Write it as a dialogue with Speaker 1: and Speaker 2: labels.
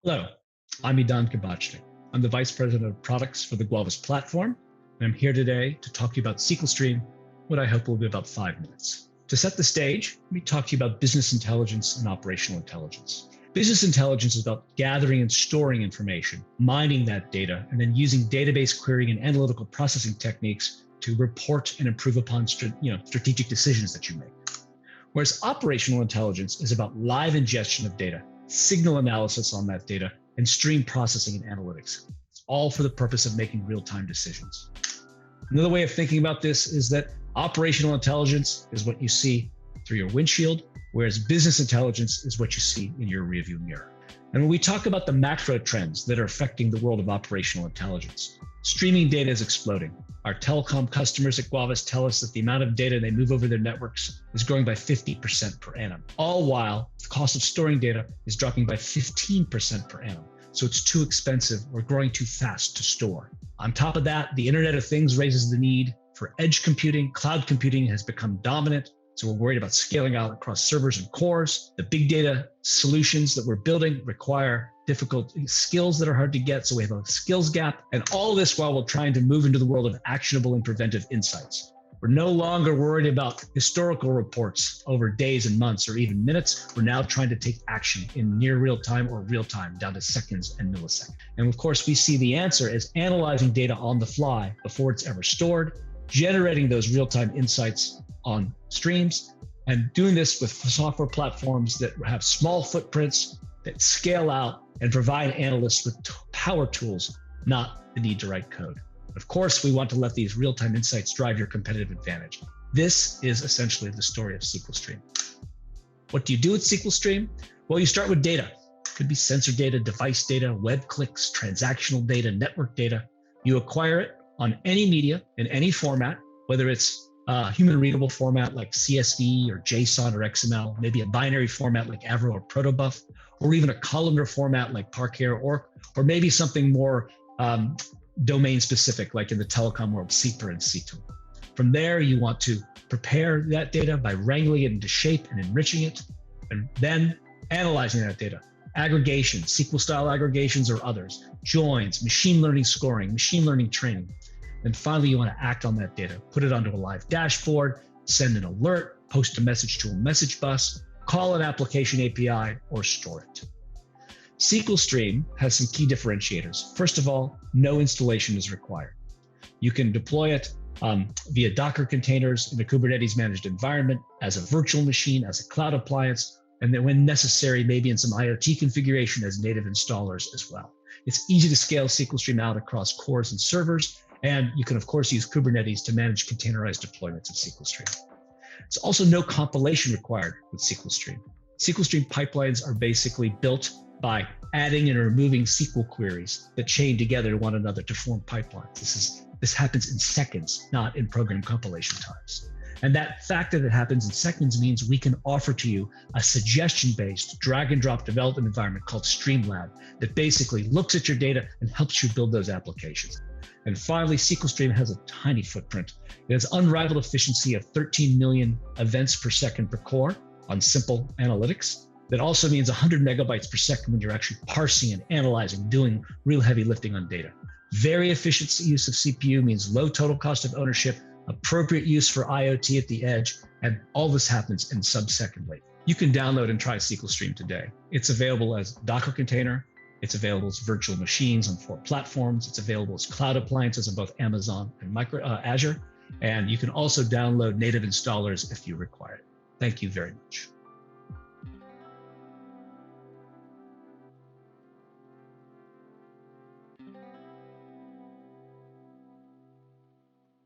Speaker 1: Hello, I'm Idan Kabachnik. I'm the Vice President of Products for the Guavus platform, and I'm here today to talk to you about SQLstream, what I hope will be about 5 minutes. To set the stage, let me talk to you about business intelligence and operational intelligence. Business intelligence is about gathering and storing information, mining that data, and then using database querying and analytical processing techniques to report and improve upon strategic decisions that you make. Whereas operational intelligence is about live ingestion of data, signal analysis on that data, and stream processing and analytics. It's all for the purpose of making real-time decisions. Another way of thinking about this is that operational intelligence is what you see through your windshield, whereas business intelligence is what you see in your rearview mirror. And when we talk about the macro trends that are affecting the world of operational intelligence, streaming data is exploding. Our telecom customers at Guavus tell us that the amount of data they move over their networks is growing by 50% per annum, all while the cost of storing data is dropping by 15% per annum. So it's too expensive or growing too fast to store. On top of that, the Internet of Things raises the need for edge computing. Cloud computing has become dominant. So we're worried about scaling out across servers and cores. The big data solutions that we're building require difficult skills that are hard to get. So we have a skills gap. And all this while we're trying to move into the world of actionable and preventive insights. We're no longer worried about historical reports over days and months or even minutes. We're now trying to take action in near real time or real time down to seconds and milliseconds. And of course, we see the answer as analyzing data on the fly before it's ever stored, generating those real-time insights on streams, and doing this with software platforms that have small footprints that scale out and provide analysts with power tools, not the need to write code. Of course, we want to let these real-time insights drive your competitive advantage. This is essentially the story of SQLstream. What do you do with SQLstream? Well, you start with data. It could be sensor data, device data, web clicks, transactional data, network data. You acquire it on any media in any format, whether it's a human readable format like CSV or JSON or XML, maybe a binary format like Avro or Protobuf, or even a columnar format like Parquet or maybe something more domain specific, like in the telecom world, CPR and CTOM. From there, you want to prepare that data by wrangling it into shape and enriching it, and then analyzing that data. Aggregation, SQL style aggregations or others, joins, machine learning scoring, machine learning training. And finally, you want to act on that data, put it onto a live dashboard, send an alert, post a message to a message bus, call an application API, or store it. SQLstream has some key differentiators. First of all, no installation is required. You can deploy it via Docker containers in a Kubernetes managed environment, as a virtual machine, as a cloud appliance, and then when necessary, maybe in some IoT configuration as native installers as well. It's easy to scale SQLstream out across cores and servers, and you can, of course, use Kubernetes to manage containerized deployments of SQLstream. There's also no compilation required with SQLstream. SQLstream pipelines are basically built by adding and removing SQL queries that chain together one another to form pipelines. This happens in seconds, not in program compilation times. And that fact that it happens in seconds means we can offer to you a suggestion-based drag and drop development environment called Streamlab that basically looks at your data and helps you build those applications. And finally, SQLstream has a tiny footprint. It has unrivaled efficiency of 13 million events per second per core on simple analytics. That also means 100 megabytes per second when you're actually parsing and analyzing, doing real heavy lifting on data. Very efficient use of CPU means low total cost of ownership, appropriate use for IoT at the edge, and all this happens in sub-second. You can download and try SQLstream today. It's available as Docker container. It's available as virtual machines on 4 platforms. It's available as cloud appliances on both Amazon and Azure. And you can also download native installers if you require it. Thank you very much.